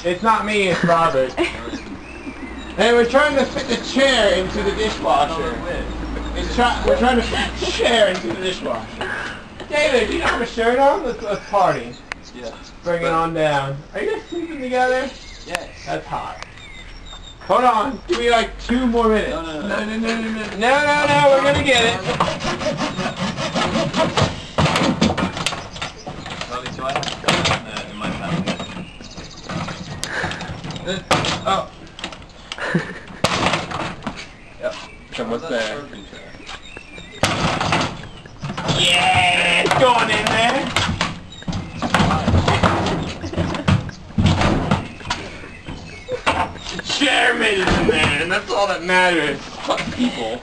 It's not me, it's Robert. And we're trying to fit the chair into the dishwasher. We're trying to fit the chair into the dishwasher. David, do you have a shirt on? Let's party. Yeah. Bring it on down. Are you guys sleeping together? Yes. That's hot. Hold on. Give me like 2 more minutes. No, We're gonna get it. Probably so I have to go in my family. Oh. Yep. So what's there? Yeah, it's going in there. The chair made it in there, and that's all that matters. Fuck people.